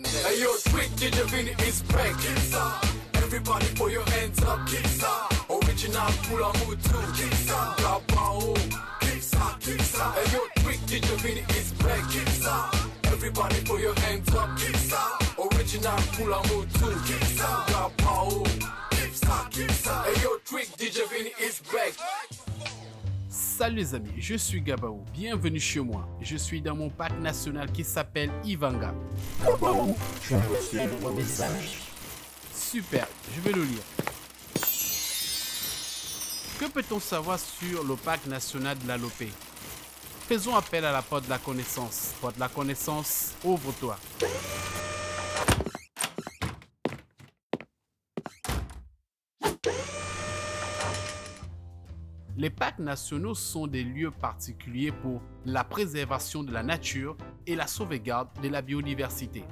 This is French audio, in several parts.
Hey yo, Trick DJ Vini is back. Everybody put your hands up. Original Pula Mutu. Gabao. Hey yo, Trick DJ Vini is back. Everybody put your hands up. Original Pula Mutu. Gabao. Hey yo, Trick DJ Vini is back. Salut les amis, je suis Gabao, bienvenue chez moi. Je suis dans mon pack national qui s'appelle Ivanga. Gabao, tu as reçu un nouveau message. Super, je vais le lire. Que peut-on savoir sur le pack national de la Lopé? Faisons appel à la porte de la connaissance. Porte de la connaissance, ouvre-toi. Les parcs nationaux sont des lieux particuliers pour la préservation de la nature et la sauvegarde de la biodiversité.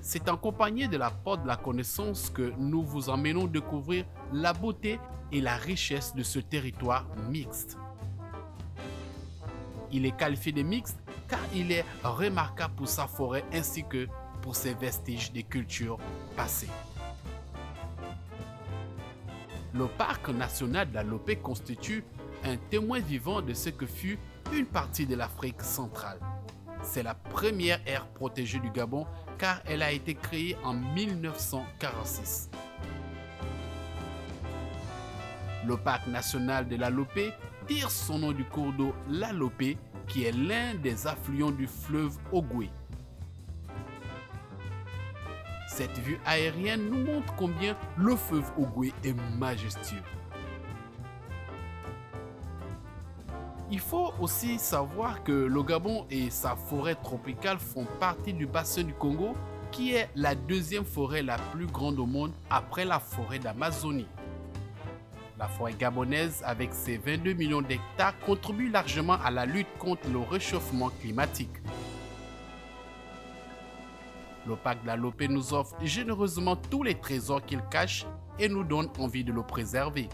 C'est en compagnie de la porte de la connaissance que nous vous emmenons découvrir la beauté et la richesse de ce territoire mixte. Il est qualifié de mixte car il est remarquable pour sa forêt ainsi que pour ses vestiges des cultures passées. Le parc national de la Lopé constitue un témoin vivant de ce que fut une partie de l'Afrique centrale. C'est la première aire protégée du Gabon car elle a été créée en 1946. Le parc national de la Lopé tire son nom du cours d'eau la Lopé qui est l'un des affluents du fleuve Ogooué. Cette vue aérienne nous montre combien le fleuve Ogooué est majestueux. Il faut aussi savoir que le Gabon et sa forêt tropicale font partie du bassin du Congo, qui est la deuxième forêt la plus grande au monde après la forêt d'Amazonie. La forêt gabonaise, avec ses 22 millions d'hectares, contribue largement à la lutte contre le réchauffement climatique. Le parc de la Lopé nous offre généreusement tous les trésors qu'il cache et nous donne envie de le préserver.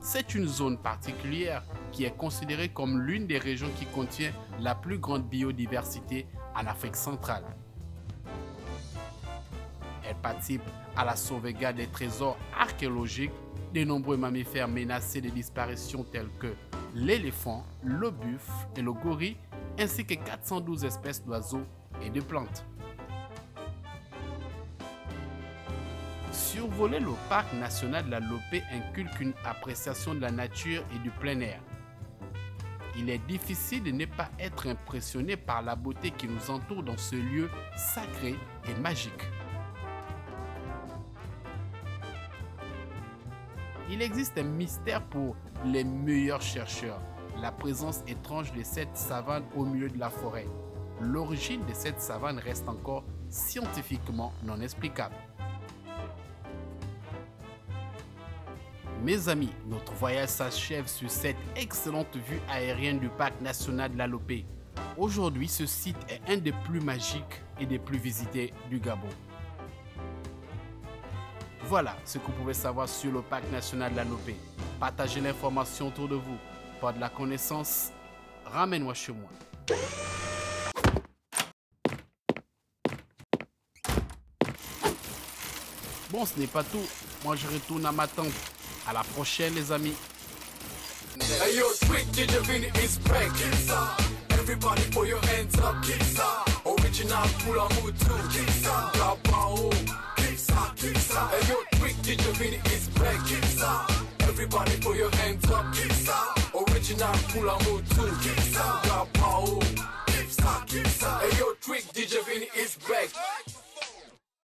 C'est une zone particulière qui est considérée comme l'une des régions qui contient la plus grande biodiversité en Afrique centrale. Elle participe à la sauvegarde des trésors archéologiques, des nombreux mammifères menacés de disparition tels que l'éléphant, le buffle et le gorille, ainsi que 412 espèces d'oiseaux et de plantes. Survoler le parc national de la Lopé inculque une appréciation de la nature et du plein air. Il est difficile de ne pas être impressionné par la beauté qui nous entoure dans ce lieu sacré et magique. Il existe un mystère pour les meilleurs chercheurs, la présence étrange de cette savane au milieu de la forêt. L'origine de cette savane reste encore scientifiquement non explicable. Mes amis, notre voyage s'achève sur cette excellente vue aérienne du parc national de la Lopé. Aujourd'hui, ce site est un des plus magiques et des plus visités du Gabon. Voilà ce que vous pouvez savoir sur le parc national de la Lopé. Partagez l'information autour de vous. Pas de la connaissance, ramène-moi chez moi. Bon, ce n'est pas tout. Moi, je retourne à ma tente. À la prochaine, les amis. Hey yo, Trick DJ Vini is back. Everybody put your hands up. Original Pula Mutu. Gabao. Hey yo, Trick DJ Vini is back. Everybody put your hands up. Original Pula Mutu. Gabao.